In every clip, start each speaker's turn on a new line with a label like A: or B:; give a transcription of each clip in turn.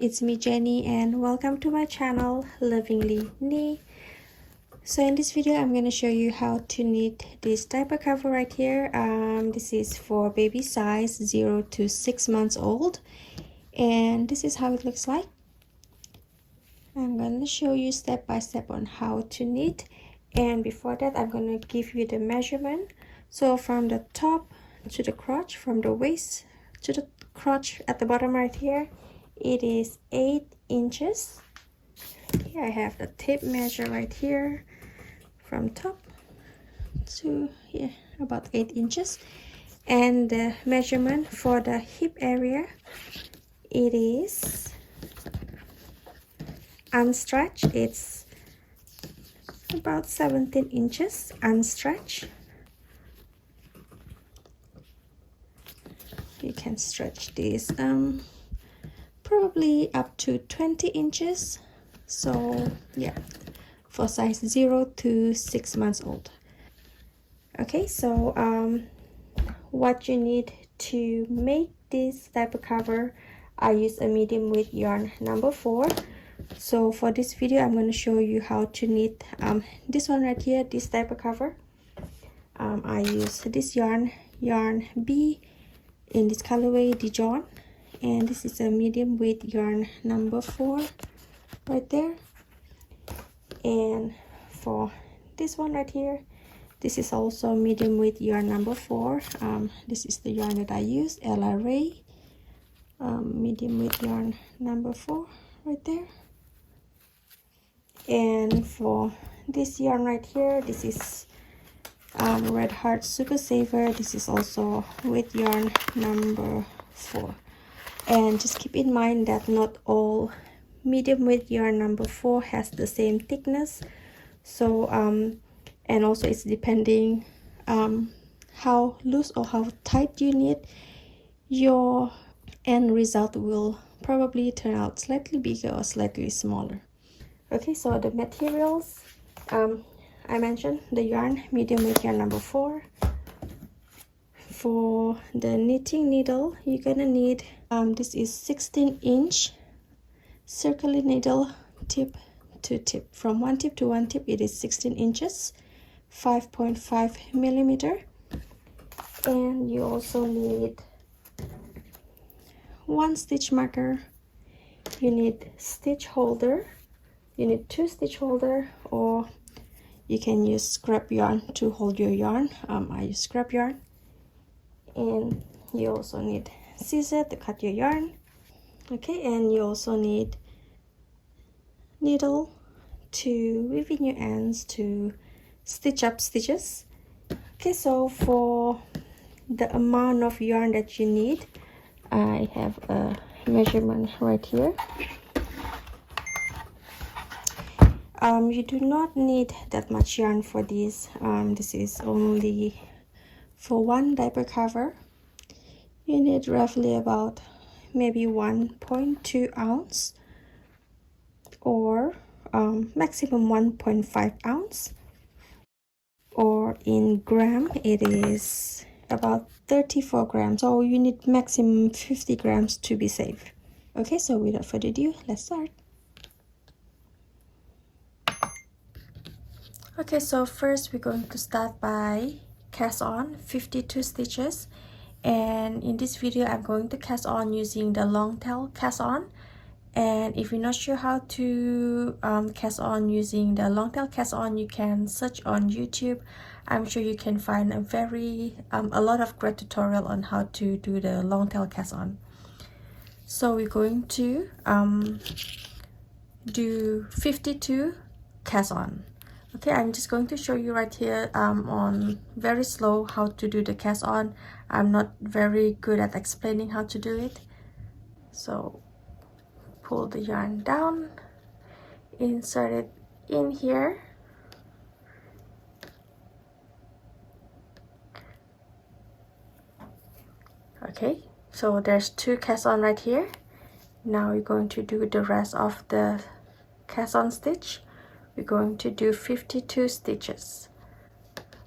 A: it's me Jenny and welcome to my channel Lovingly Knit. So in this video I'm going to show you how to knit this diaper cover right here. This is for baby size 0 to 6 months old, and this is how it looks like. I'm going to show you step by step on how to knit, and before that I'm going to give you the measurement. So from the top to the crotch, from the waist to the crotch at the bottom right here, it is 8 inches. Here I have the tape measure right here, from top to here, about 8 inches. And the measurement for the hip area, it is unstretched, it's about 17 inches unstretched. You can stretch this probably up to 20 inches. So yeah, for size 0 to 6 months old. Okay, so what you need to make this diaper cover, I use a medium width yarn number 4. So for this video I'm going to show you how to knit this one right here, this diaper cover. I use this yarn B in this colorway, Dijon, and this is a medium width yarn number 4 right there. And for this one right here, this is also medium width yarn number 4. This is the yarn that I use, Ella Ray, medium width yarn number 4 right there. And for this yarn right here, this is Red Heart Super Saver. This is also width yarn number 4. And just keep in mind that not all medium width yarn number 4 has the same thickness. So and also it's depending how loose or how tight you knit, your end result will probably turn out slightly bigger or slightly smaller. Okay, so the materials, I mentioned the yarn, medium width yarn number 4. For the knitting needle, you're gonna need this is 16-inch circular needle, tip to tip. From one tip to one tip, it is 16 inches, 5.5 millimeter. And you also need 1 stitch marker. You need stitch holder. You need 2 stitch holder, or you can use scrap yarn to hold your yarn. I use scrap yarn. And you also need scissors to cut your yarn. Okay, and you also need needle to weave in your ends to stitch up stitches. Okay, so for the amount of yarn that you need, I have a measurement right here. You do not need that much yarn for this. This is only for one diaper cover. You need roughly about maybe 1.2 ounce or maximum 1.5 ounce, or in gram it is about 34 grams. So you need maximum 50 grams to be safe. Okay, so without further ado, let's start. Okay, so first we're going to start by cast on 52 stitches, and in this video I'm going to cast on using the long tail cast on. And if you're not sure how to cast on using the long tail cast on, you can search on YouTube. I'm sure you can find a lot of great tutorial on how to do the long tail cast on. So we're going to do 52 cast on. Okay, I'm just going to show you right here on very slow how to do the cast on. I'm not very good at explaining how to do it. So pull the yarn down, insert it in here, okay, so there's 2 cast on right here. Now we're going to do the rest of the cast on stitch. We're going to do 52 stitches.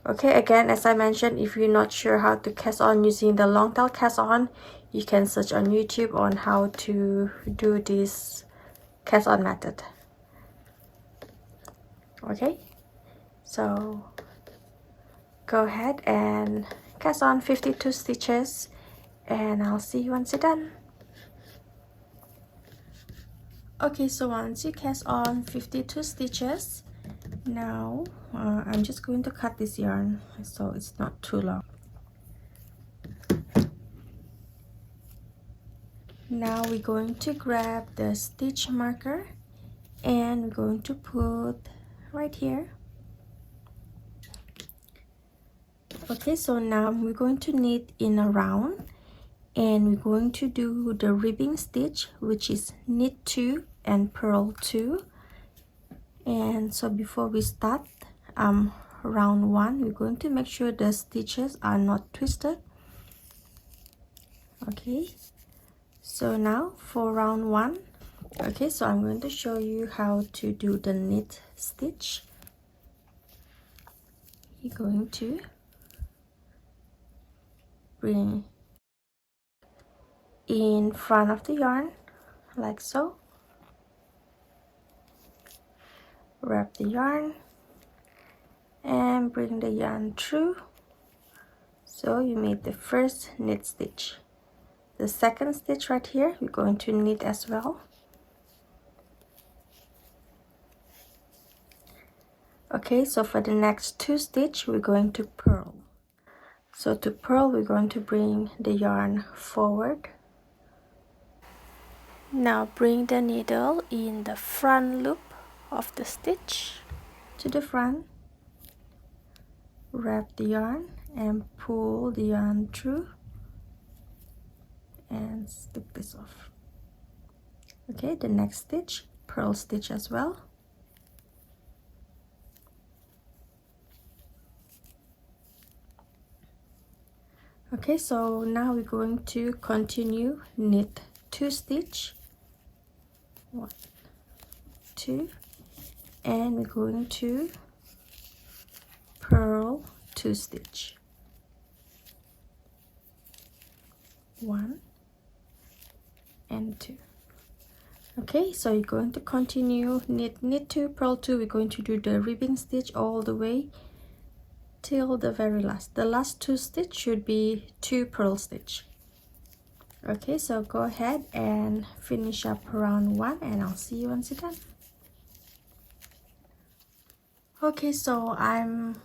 A: Okay, again, as I mentioned, if you're not sure how to cast on using the long tail cast on, you can search on YouTube on how to do this cast on method. Okay, so go ahead and cast on 52 stitches, and I'll see you once you're done. Okay, so once you cast on 52 stitches, now I'm just going to cut this yarn so it's not too long. Now we're going to grab the stitch marker and we're going to put right here. Okay, so now we're going to knit in a round, and we're going to do the ribbing stitch, which is knit 2 and purl 2. And so before we start round 1, we're going to make sure the stitches are not twisted. Okay, so now for round 1, okay, so I'm going to show you how to do the knit stitch. You're going to bring in front of the yarn like so, wrap the yarn and bring the yarn through. So you made the first knit stitch. The second stitch right here, we're going to knit as well. Okay, so for the next 2 stitches, we're going to purl. So to purl, we're going to bring the yarn forward. Now bring the needle in the front loop of the stitch to the front. Wrap the yarn and pull the yarn through and slip this off. Okay, the next stitch, purl stitch as well. Okay, so now we're going to continue knit 2 stitch, 1, 2, and we're going to purl 2 stitch, 1 and 2. Okay, so you're going to continue knit 2, purl 2. We're going to do the ribbing stitch all the way till the very last. The last 2 stitch should be 2 purl stitch. Okay, so go ahead and finish up round 1, and I'll see you once you're done. Okay, so I'm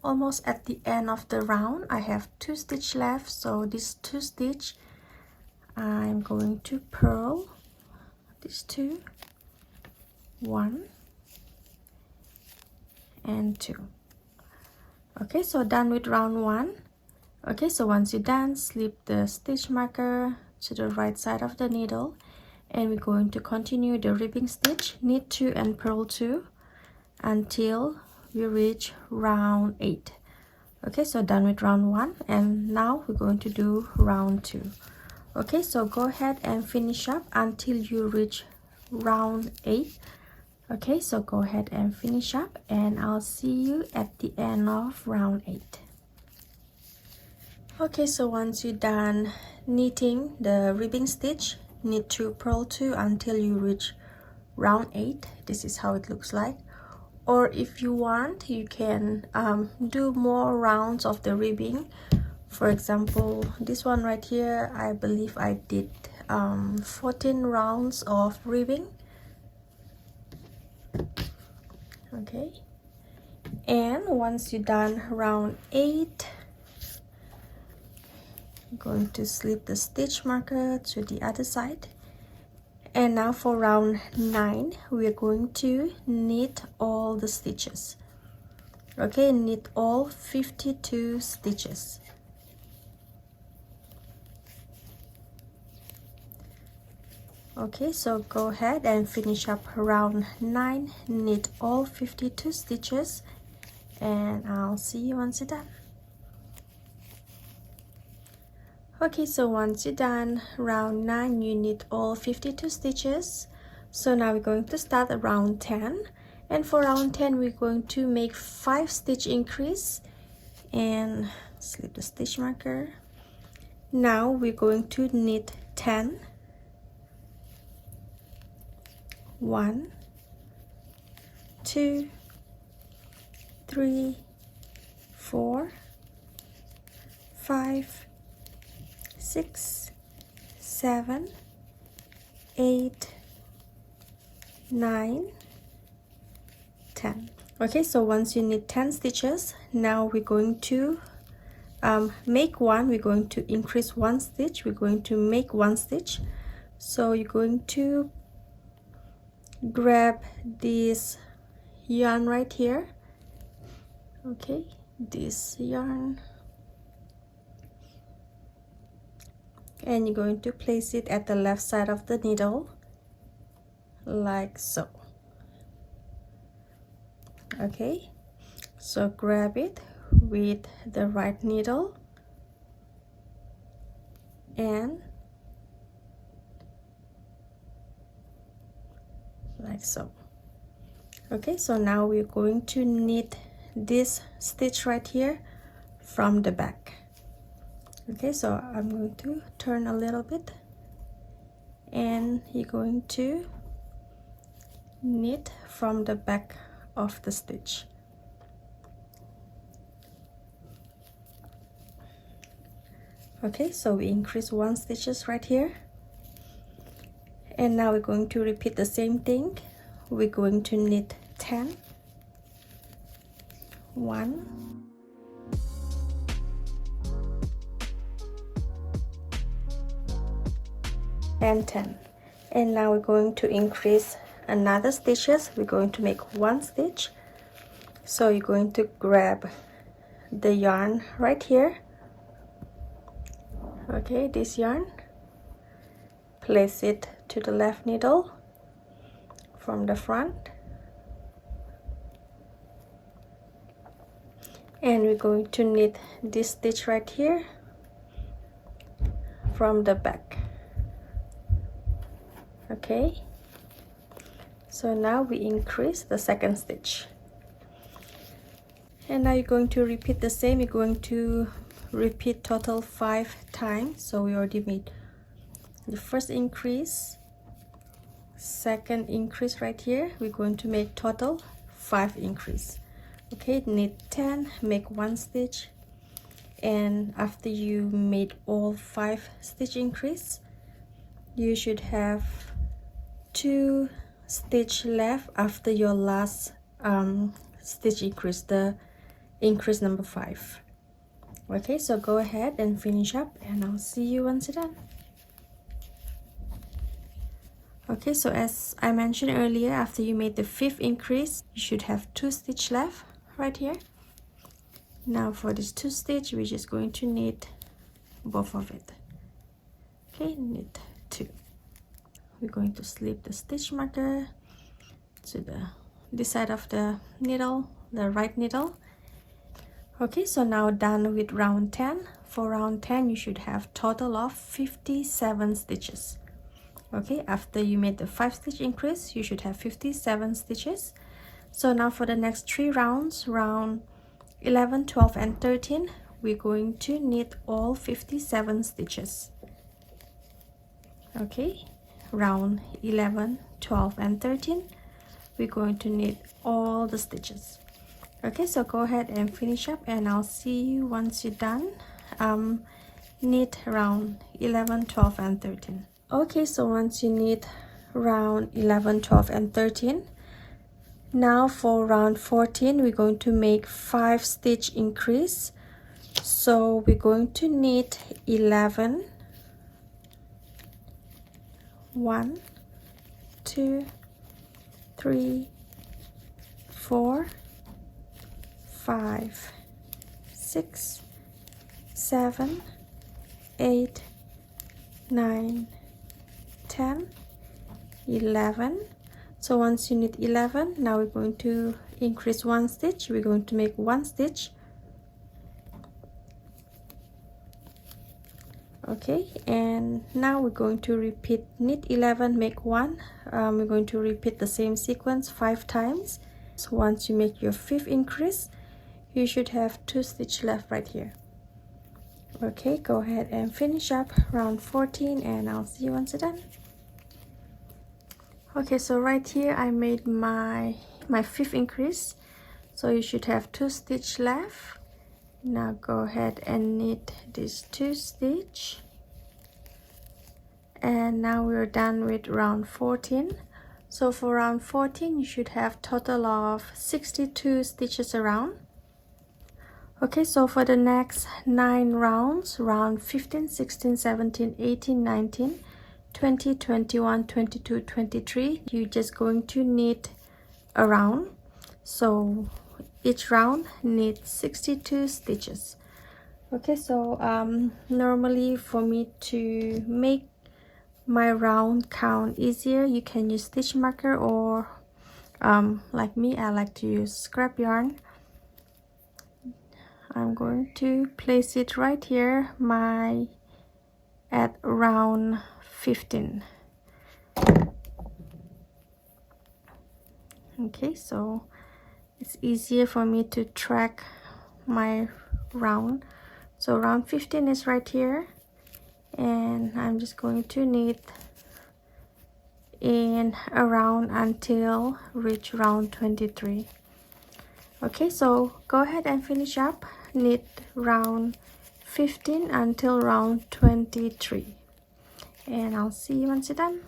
A: almost at the end of the round. I have 2 stitch left, so these 2 stitch I'm going to purl these 2, 1 and 2. Okay, so done with round 1. Okay, so once you're done, slip the stitch marker to the right side of the needle, and we're going to continue the ribbing stitch, knit 2 and purl 2 until we reach round 8. Okay, so done with round 1, and now we're going to do round 2. Okay, so go ahead and finish up until you reach round 8. Okay, so go ahead and finish up, and I'll see you at the end of round 8. Okay, so once you're done knitting the ribbing stitch, knit 2, purl 2 until you reach round 8. This is how it looks like. Or if you want, you can do more rounds of the ribbing. For example, this one right here, I believe I did 14 rounds of ribbing. Okay, and once you're done round 8, I'm going to slip the stitch marker to the other side. And now for round 9, we are going to knit all the stitches. Okay, knit all 52 stitches. Okay, so go ahead and finish up round 9, knit all 52 stitches, and I'll see you once you're done. Okay, so once you're done round 9, you knit all 52 stitches. So now we're going to start at round 10, and for round 10 we're going to make 5 stitch increase and slip the stitch marker Now we're going to knit 10. 1, 2, 3, 4, 5, 6, 7, 8, 9, 10. Okay, so once you knit 10 stitches, now we're going to make one. We're going to increase one stitch. We're going to make one stitch. So you're going to grab this yarn right here. Okay, this yarn, and you're going to place it at the left side of the needle like so. Okay, so grab it with the right needle and like so. Okay, so now we're going to knit this stitch right here from the back. Okay, so I'm going to turn a little bit, and you're going to knit from the back of the stitch. Okay, so we increase one stitches right here, and now we're going to repeat the same thing. We're going to knit 10. 1, and 10. And now we're going to increase another stitches. We're going to make one stitch. So you're going to grab the yarn right here. Okay, this yarn, place it to the left needle from the front, and we're going to knit this stitch right here from the back. Okay, so now we increase the second stitch, and now you're going to repeat the same. You're going to repeat total 5 times. So we already made the first increase, second increase right here. We're going to make total 5 increase. Okay, knit 10, make one stitch, and after you made all 5 stitch increase, you should have 2 stitch left after your last stitch increase, the increase number 5. Okay, so go ahead and finish up, and I'll see you once you're done. Okay, so as I mentioned earlier, after you made the 5th increase, you should have 2 stitch left right here. Now for this 2 stitch, we're just going to knit both of it. Okay, knit 2. We're going to slip the stitch marker to this side of the needle, the right needle. Okay, so now done with round 10. For round 10, you should have total of 57 stitches. Okay, after you made the 5 stitch increase, you should have 57 stitches. So now for the next 3 rounds, round 11, 12, and 13, we're going to knit all 57 stitches. Okay, round 11, 12, and 13, we're going to knit all the stitches. Okay, so go ahead and finish up, and I'll see you once you're done. Knit round 11, 12, and 13. Okay, so once you knit round 11, 12, and 13, now for round 14, we're going to make 5 stitch increase. So we're going to knit 11, 1, 2, 3, 4, 5, 6, 7, 8, 9, 10, 11. So once you knit 11, now we're going to increase one stitch. We're going to make one stitch. Okay, and now we're going to repeat knit 11, make 1. We're going to repeat the same sequence 5 times. So once you make your 5th increase, you should have 2 stitch left right here. Okay, go ahead and finish up round 14 and I'll see you once it's done. Okay, so right here I made my 5th increase, so you should have 2 stitch left. Now go ahead and knit these 2 stitch, and now we're done with round 14. So for round 14 you should have total of 62 stitches around. Okay, so for the next 9 rounds, round 15, 16, 17, 18, 19, 20, 21, 22, 23, you're just going to knit around. So each round knit 62 stitches. Okay, so normally for me to make my round count easier, you can use stitch marker, or like me, I like to use scrap yarn. I'm going to place it right here, at round 15. Okay, so it's easier for me to track my round. So round 15 is right here, and I'm just going to knit in around until reach round 23. Okay, so go ahead and finish up, knit round 15 until round 23, and I'll see you once you're done.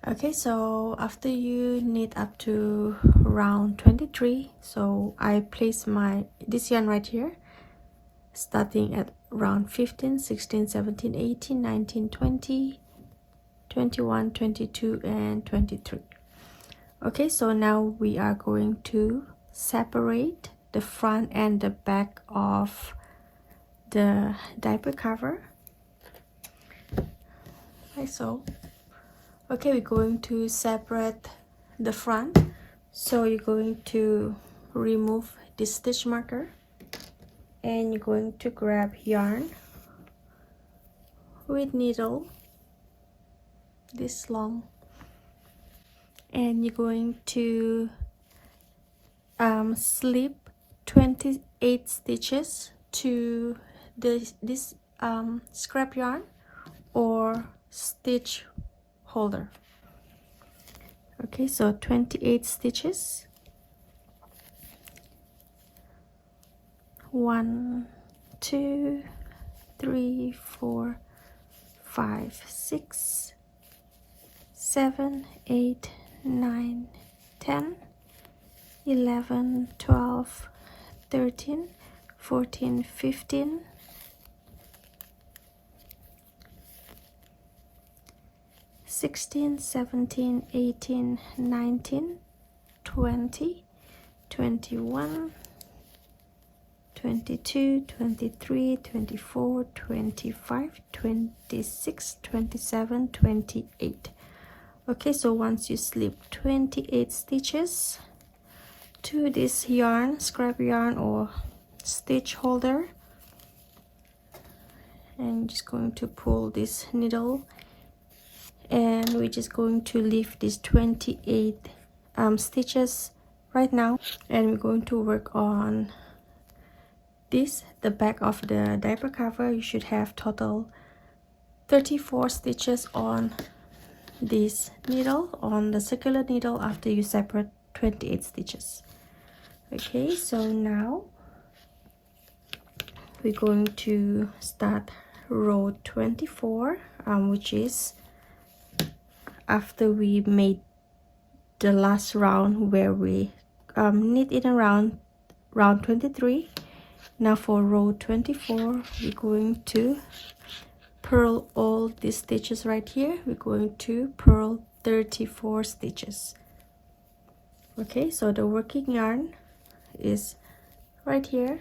A: Okay, so after you knit up to round 23, so I place this yarn right here, starting at round 15, 16, 17, 18, 19, 20, 21, 22, and 23. Okay, so now we are going to separate the front and the back of the diaper cover, like so. Okay, we're going to separate the front, so you're going to remove this stitch marker, and you're going to grab yarn with needle this long, and you're going to slip 28 stitches to this scrap yarn or stitch holder. Okay, so 28 stitches, 1, 2, 3, 4, 5, 6, 7, 8, 9, 10, 11, 12, 13, 14, 15, 16, 17, 18, 19, 20, 21, 22, 23, 24, 25, 26, 27, 28. Okay, so once you slip 28 stitches to this yarn, scrap yarn or stitch holder, and just going to pull this needle, and we're just going to leave these 28 stitches right now, and we're going to work on this, the back of the diaper cover. You should have total 34 stitches on this needle, on the circular needle, after you separate 28 stitches. Okay, so now we're going to start row 24, which is after we made the last round where we knit in around round 23. Now for row 24, we're going to purl all these stitches right here. We're going to purl 34 stitches. Okay, so the working yarn is right here,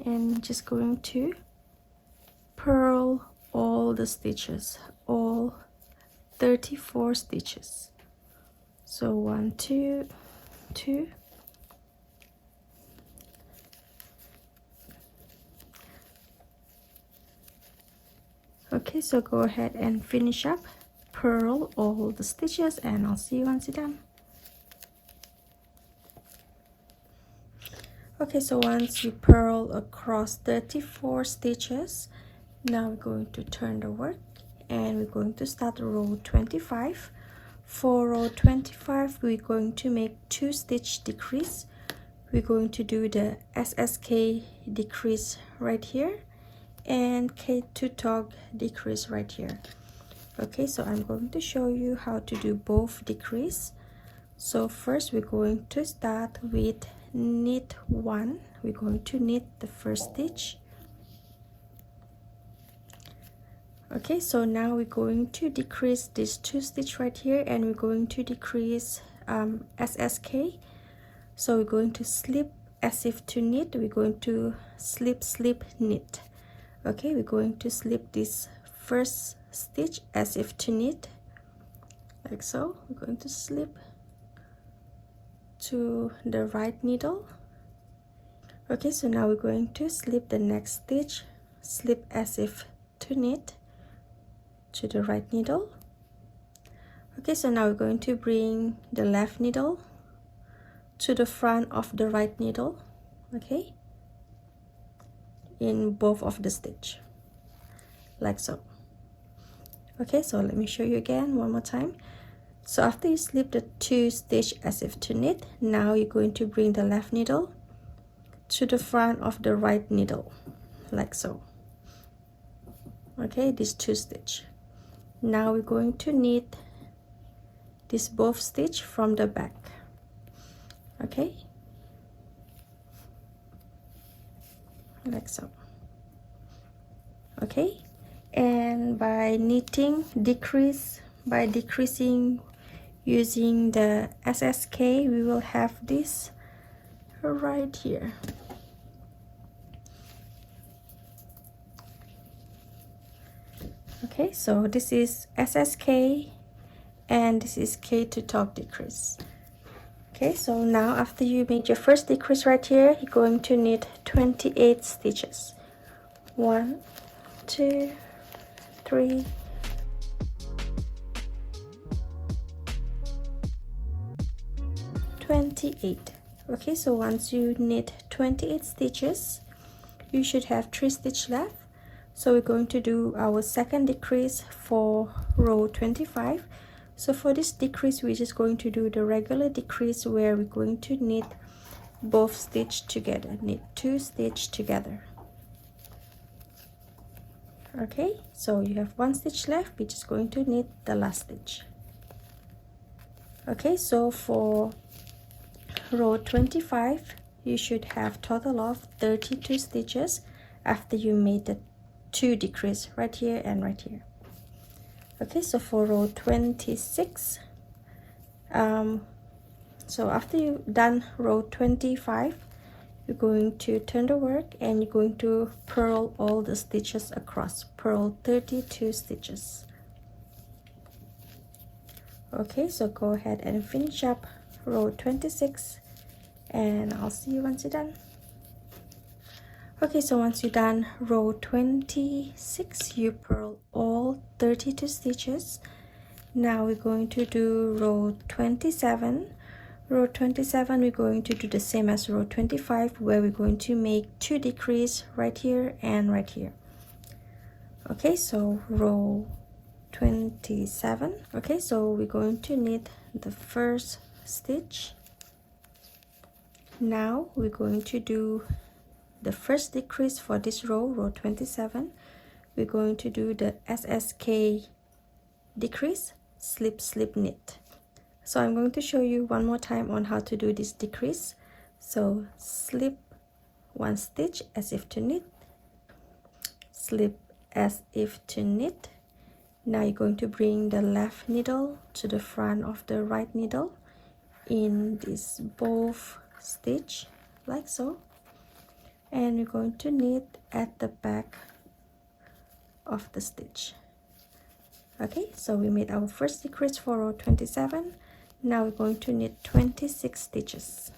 A: and just going to purl all the stitches, all 34 stitches. So 1, 2, 2, okay, so go ahead and finish up, purl all the stitches, and I'll see you once you're done. Okay, so once you purl across 34 stitches, now we're going to turn the work and we're going to start row 25. For row 25, we're going to make 2 stitch decrease. We're going to do the SSK decrease right here and K2 tog decrease right here. Okay, so I'm going to show you how to do both decrease. So first we're going to start with knit 1. We're going to knit the first stitch. Okay, so now we're going to decrease this 2 stitch right here and we're going to decrease SSK. So we're going to slip as if to knit. We're going to slip knit. Okay, we're going to slip this first stitch as if to knit, like so. We're going to slip to the right needle. Okay, so now we're going to slip the next stitch, slip as if to knit to the right needle. Okay, so now we're going to bring the left needle to the front of the right needle, okay, in both of the stitch, like so. Okay, so let me show you again one more time. So after you slip the 2 stitch as if to knit, now you're going to bring the left needle to the front of the right needle, like so. Okay, this 2 stitch. Now we're going to knit this both stitch from the back. Okay, like so. Okay, and by knitting by decreasing using the SSK, we will have this right here. Okay, so this is SSK and this is K2 tog decrease. Okay, so now after you made your first decrease right here, you're going to knit 28 stitches. 1, 2, 3, 28. Okay, so once you knit 28 stitches, you should have 3 stitches left. So we're going to do our second decrease for row 25. So for this decrease, we're just going to do the regular decrease where we're going to knit both stitch together, knit 2 stitch together. Okay, so you have 1 stitch left, we're just going to knit the last stitch. Okay, so for row 25, you should have total of 32 stitches after you made the 2 decrease right here and right here. Okay, so for row 26, so after you've done row 25, you're going to turn the work and you're going to purl all the stitches across. Purl 32 stitches. Okay, so go ahead and finish up row 26 and I'll see you once you're done. Okay, so once you're done row 26, you purl all 32 stitches. Now we're going to do row 27. Row 27, we're going to do the same as row 25, where we're going to make 2 decrease right here and right here. Okay, so row 27. Okay, so we're going to knit the first stitch. Now we're going to do the first decrease for this row, row 27. We're going to do the SSK decrease, slip knit. So I'm going to show you one more time on how to do this decrease. So slip 1 stitch as if to knit, slip as if to knit. Now you're going to bring the left needle to the front of the right needle in this both stitch, like so. And we're going to knit at the back of the stitch. Okay, so we made our first decrease for row 27. Now we're going to knit 26 stitches.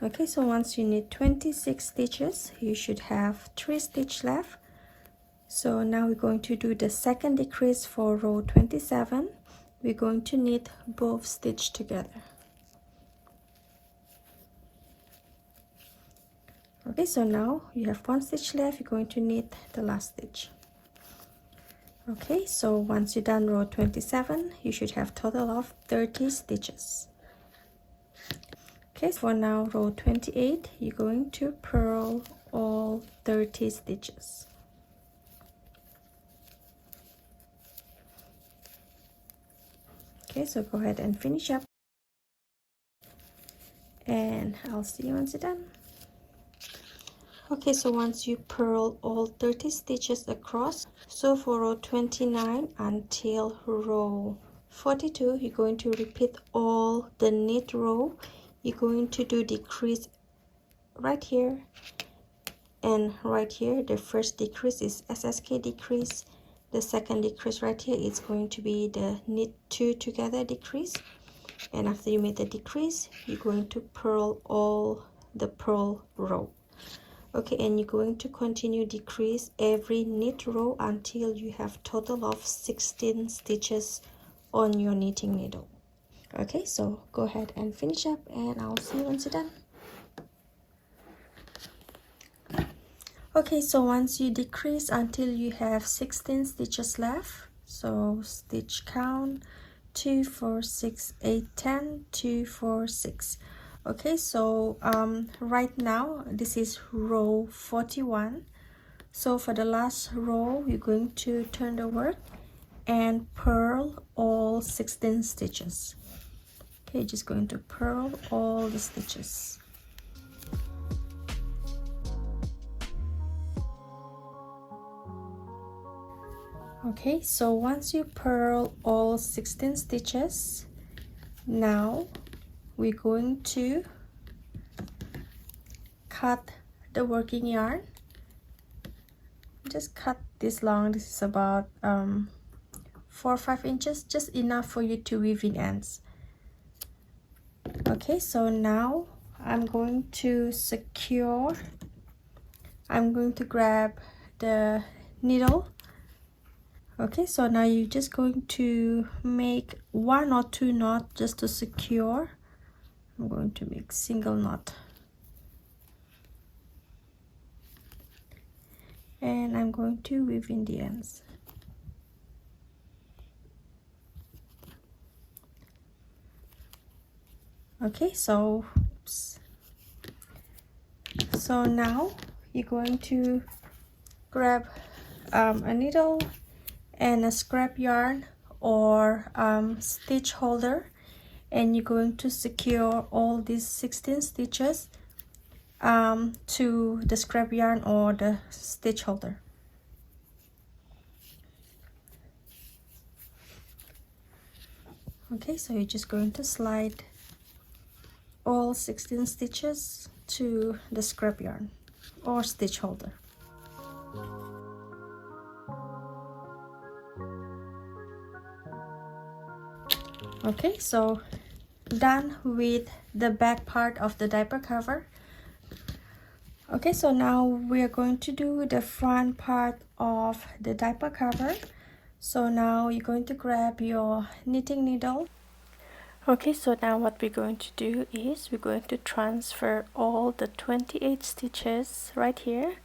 A: Okay, so once you knit 26 stitches, you should have 3 stitches left. So now we're going to do the second decrease for row 27. We're going to knit both stitch together. Okay, so now you have one stitch left. You're going to knit the last stitch. Okay, so once you're done row 27, you should have total of 30 stitches. Okay, so for now row 28, you're going to purl all 30 stitches. Okay, so go ahead and finish up, and I'll see you once you're done. Okay, so once you purl all 30 stitches across, so for row 29 until row 42, you're going to repeat all the knit row. You're going to do decrease right here and right here. The first decrease is SSK decrease. The second decrease right here is going to be the knit two together decrease. And after you make the decrease, you're going to purl all the purl row. Okay, and you're going to continue decrease every knit row until you have total of 16 stitches on your knitting needle. Okay, so go ahead and finish up, and I'll see you once you're done. Okay, so once you decrease until you have 16 stitches left, so stitch count 2 4 6 8 10 2 4 6. Okay, so right now this is row 41. So for the last row, you're going to turn the work and purl all 16 stitches. Okay, just going to purl all the stitches. Okay, so once you purl all 16 stitches, now we're going to cut the working yarn. Just cut this long. This is about 4 or 5 inches, just enough for you to weave in ends. Okay, so now I'm going to grab the needle. Okay, so now you're just going to make 1 or 2 knots just to secure. I'm going to make single knot, and I'm going to weave in the ends. Okay, so now you're going to grab a needle and a scrap yarn or stitch holder, and you're going to secure all these 16 stitches to the scrap yarn or the stitch holder. Okay, so you're just going to slide all 16 stitches to the scrap yarn or stitch holder. Okay, so done with the back part of the diaper cover. Okay, so now we're going to do the front part of the diaper cover. So now you're going to grab your knitting needle. Okay, so now what we're going to do is we're going to transfer all the 28 stitches right here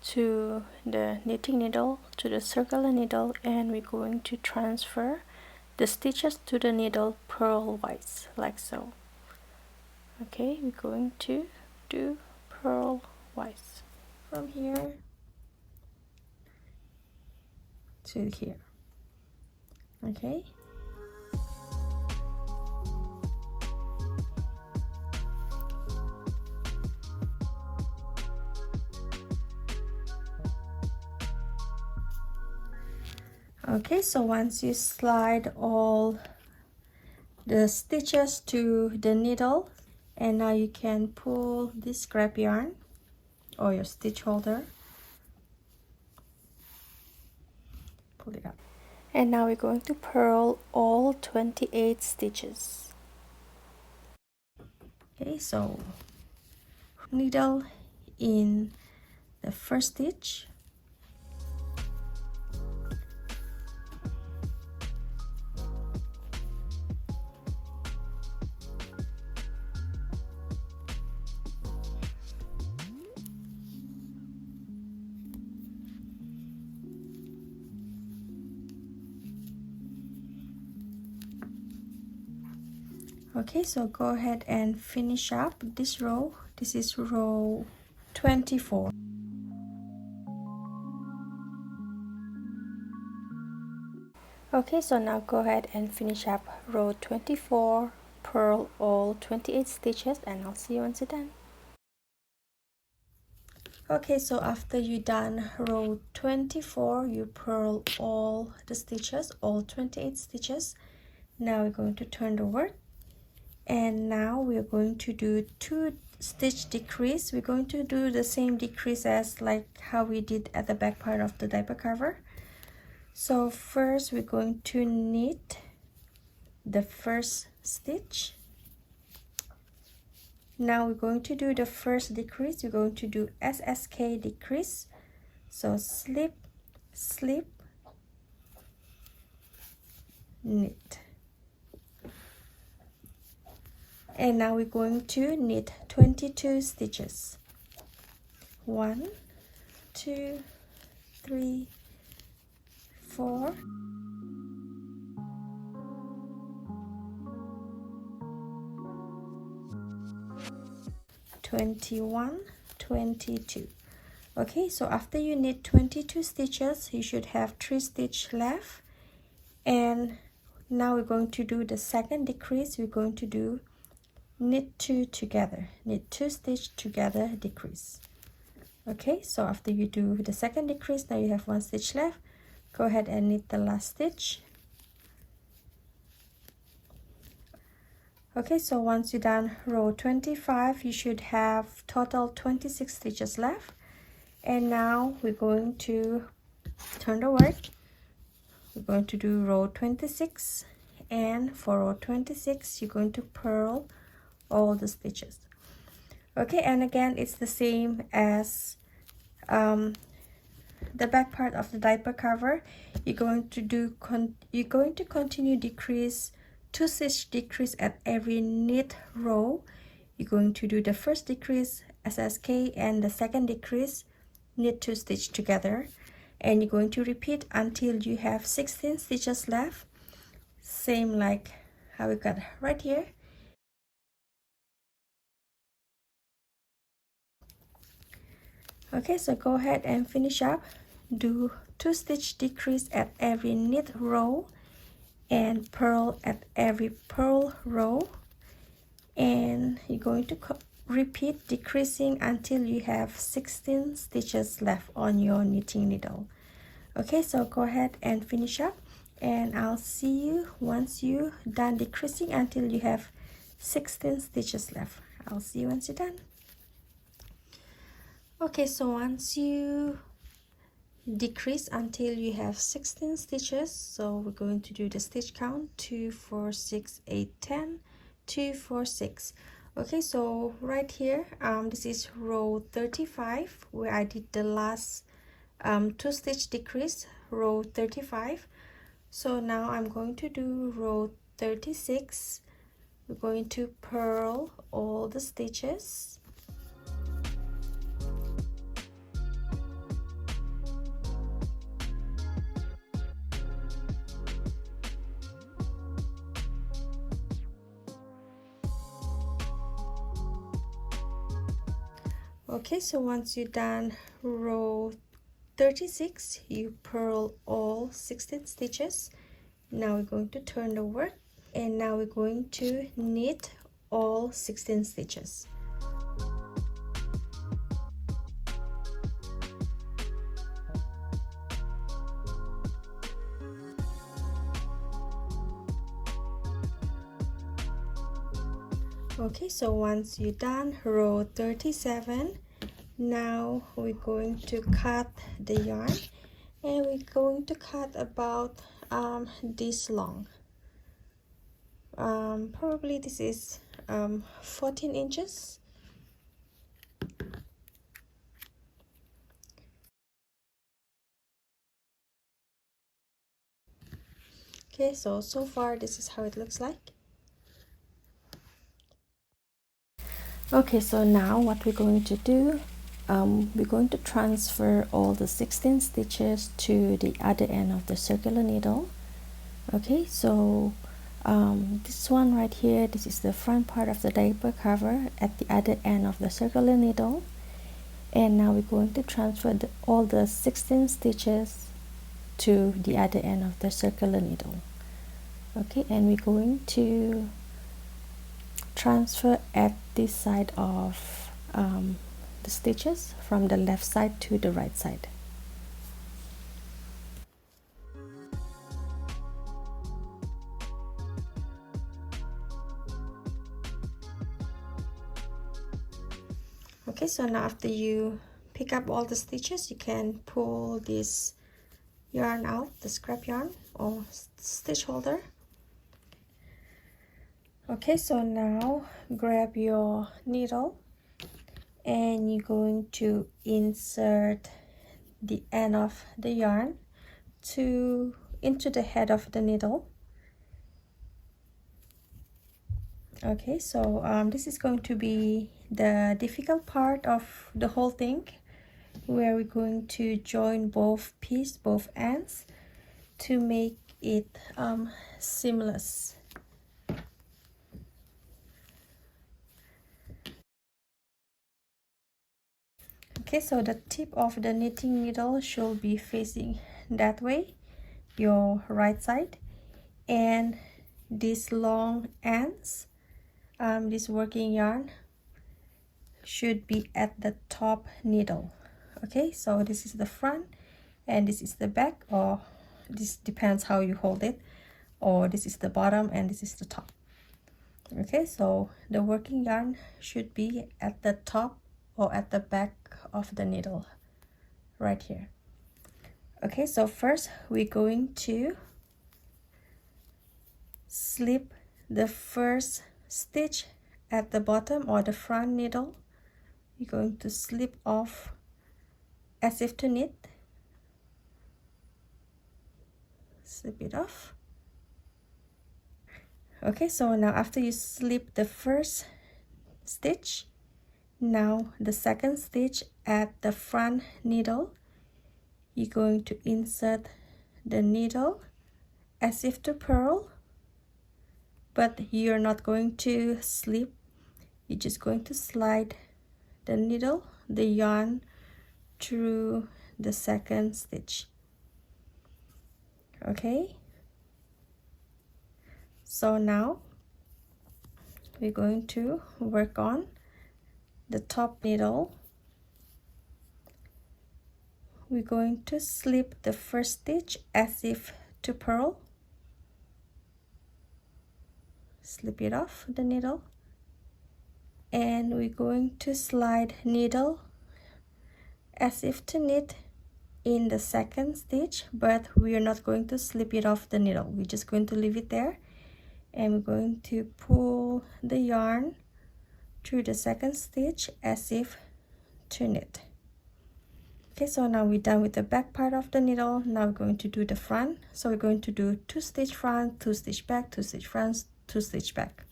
A: to the knitting needle, to the circular needle, and we're going to transfer the stitches to the needle purlwise, like so. Okay, we're going to do purlwise from here to here. Okay, okay, so once you slide all the stitches to the needle, and now you can pull this scrap yarn or your stitch holder, pull it up, and now we're going to purl all 28 stitches. Okay, so needle in the first stitch, Okay, so go ahead and finish up this row. This is row 24. Okay, so now go ahead and finish up row 24, purl all 28 stitches, and I'll see you once you're done. Okay, so after you done row 24, you purl all the stitches, all 28 stitches. Now we're going to turn the work, and now we're going to do 2 stitch decrease. We're going to do the same decrease as like how we did at the back part of the diaper cover. So first we're going to knit the first stitch. Now we're going to do the first decrease. We're going to do SSK decrease. So slip, slip, knit. And now we're going to knit 22 stitches. 1, 2, 3, 4, 21, 22. Okay, so after you knit 22 stitches, you should have 3 stitches left. And now we're going to do the second decrease. We're going to do knit 2 together, knit 2 stitch together, decrease. Okay, so after you do the second decrease, now you have 1 stitch left. Go ahead and knit the last stitch. Okay, so once you're done row 25, you should have total 26 stitches left. And now we're going to turn the work. We're going to do row 26, and for row 26 you're going to purl all the stitches. Okay, and again it's the same as the back part of the diaper cover. You're going to continue decrease 2 stitch decrease at every knit row. You're going to do the first decrease SSK and the second decrease knit 2 stitch together, and you're going to repeat until you have 16 stitches left, same like how we got right here. Okay, so go ahead and finish up. Do 2 stitch decrease at every knit row and purl at every purl row, and you're going to repeat decreasing until you have 16 stitches left on your knitting needle. Okay, so go ahead and finish up, and I'll see you once you done decreasing until you have 16 stitches left. I'll see you once you're done. Okay, so once you decrease until you have 16 stitches, so we're going to do the stitch count 2, 4, 6, 8, 10, 2, 4, 6. Okay, so right here this is row 35 where I did the last 2 stitch decrease, row 35. So now I'm going to do row 36. We're going to purl all the stitches. Okay, so once you're done row 36, you purl all 16 stitches. Now we're going to turn the work, and now we're going to knit all 16 stitches. Okay, so once you're done row 37, now we're going to cut the yarn, and we're going to cut about this long. Probably this is 14 inches. Okay, so far this is how it looks like. Okay, so now what we're going to do, we're going to transfer all the 16 stitches to the other end of the circular needle. Okay, so this one right here, this is the front part of the diaper cover at the other end of the circular needle. And now we're going to transfer all the 16 stitches to the other end of the circular needle. Okay, and we're going to transfer at this side of the stitches from the left side to the right side. Okay, so now after you pick up all the stitches, you can pull this yarn out, the scrap yarn or stitch holder. Okay, so now grab your needle and you're going to insert the end of the yarn into the head of the needle. Okay, so this is going to be the difficult part of the whole thing, where we're going to join both ends to make it seamless. Okay, so the tip of the knitting needle should be facing that way, your right side, and these long ends, this working yarn should be at the top needle. Okay, so this is the front and this is the back, or this depends how you hold it, or this is the bottom and this is the top. Okay, so the working yarn should be at the top or at the back of the needle right here. Okay, so first we're going to slip the first stitch at the bottom or the front needle. You're going to slip off as if to knit. Slip it off. Okay, so now after you slip the first stitch, now the second stitch at the front needle, you're going to insert the needle as if to purl, but you're not going to slip, you're just going to slide the needle, the yarn, through the second stitch. Okay, so now we're going to work on the top needle. We're going to slip the first stitch as if to purl, slip it off the needle, and we're going to slide needle as if to knit in the second stitch, but we are not going to slip it off the needle. We're just going to leave it there, and we're going to pull the yarn through the second stitch as if to knit. Okay, so now we're done with the back part of the needle. Now we're going to do the front. So we're going to do 2 stitch front, 2 stitch back, 2 stitch front, 2 stitch back.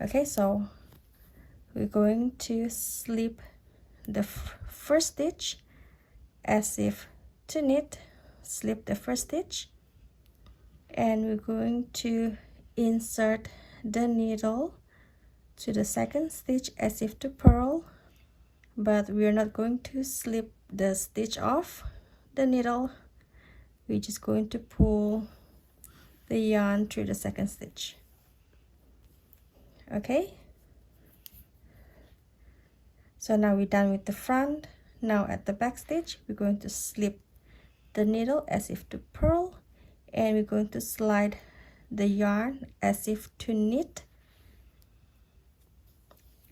A: Okay, so we're going to slip the first stitch as if to knit, slip the first stitch, and we're going to insert the needle to the second stitch as if to purl, but we're not going to slip the stitch off the needle. We're just going to pull the yarn through the second stitch. Okay, so now we're done with the front. Now at the back stitch, we're going to slip the needle as if to purl, and we're going to slide the yarn as if to knit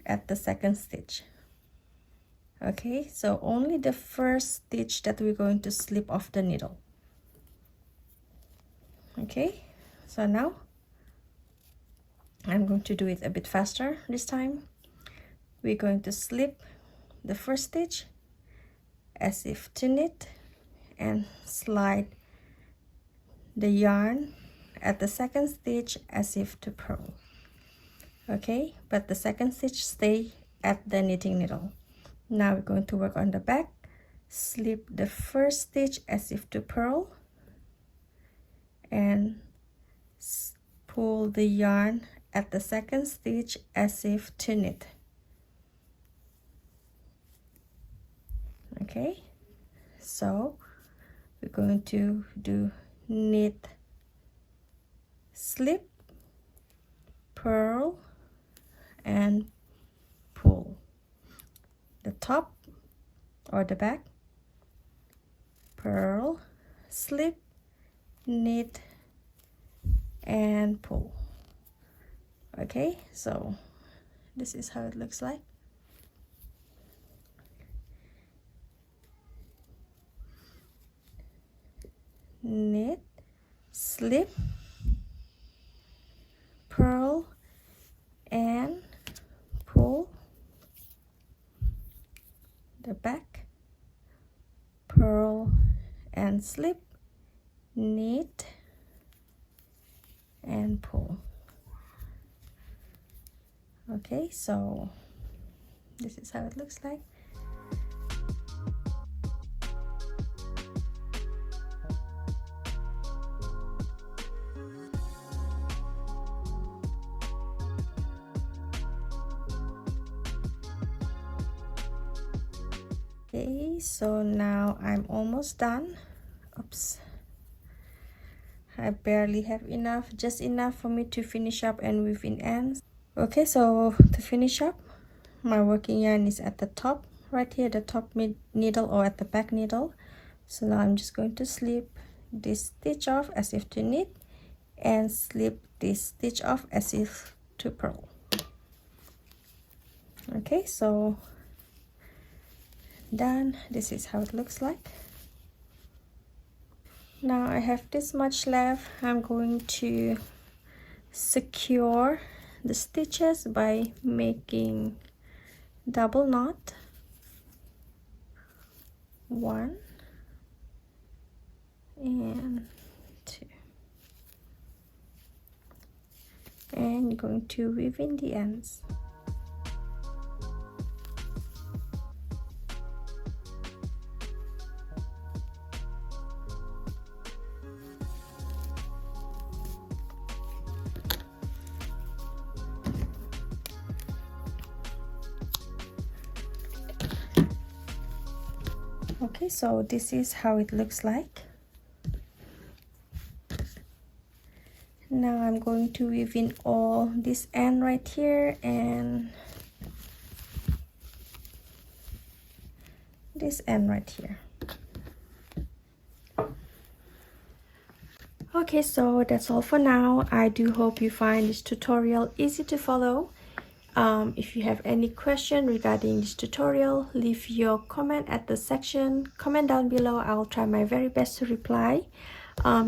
A: at the second stitch. Okay, so only the first stitch that we're going to slip off the needle. Okay, so now I'm going to do it a bit faster this time. We're going to slip the first stitch as if to knit and slide the yarn at the second stitch as if to purl. Okay, but the second stitch stay at the knitting needle. Now we're going to work on the back. Slip the first stitch as if to purl and pull the yarn at the second stitch as if to knit. Okay, so we're going to do knit, slip, purl, and pull the top or the back, purl, slip, knit, and pull. Okay, so this is how it looks like. Knit, slip, purl, and pull the back, purl and slip, knit and pull. Okay, so this is how it looks like. Okay, so now I'm almost done. Oops, I barely have enough, just enough for me to finish up and weave in ends. Okay, so to finish up, my working yarn is at the top right here, the top mid needle or at the back needle. So now I'm just going to slip this stitch off as if to knit and slip this stitch off as if to purl. Okay, so done. This is how it looks like. Now I have this much left. I'm going to secure the stitches by making double knot, 1 and 2, and you're going to weave in the ends. Okay, so this is how it looks like. Now I'm going to weave in all this end right here and this end right here. Okay, so that's all for now. I do hope you find this tutorial easy to follow. If you have any question regarding this tutorial, leave your comment at the section, comment down below. I'll try my very best to reply.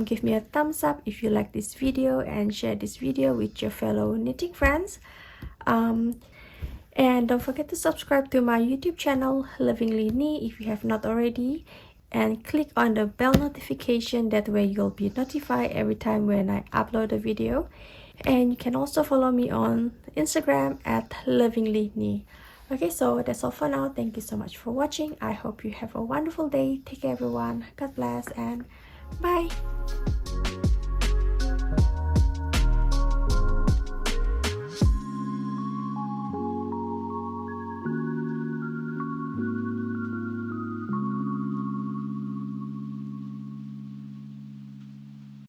A: Give me a thumbs up if you like this video and share this video with your fellow knitting friends. And don't forget to subscribe to my YouTube channel, Lovingly Knit, if you have not already. And click on the bell notification, that way you'll be notified every time when I upload a video. And you can also follow me on Instagram at Lovingly Knit. Okay, so that's all for now. Thank you so much for watching. I hope you have a wonderful day. Take care everyone. God bless and bye.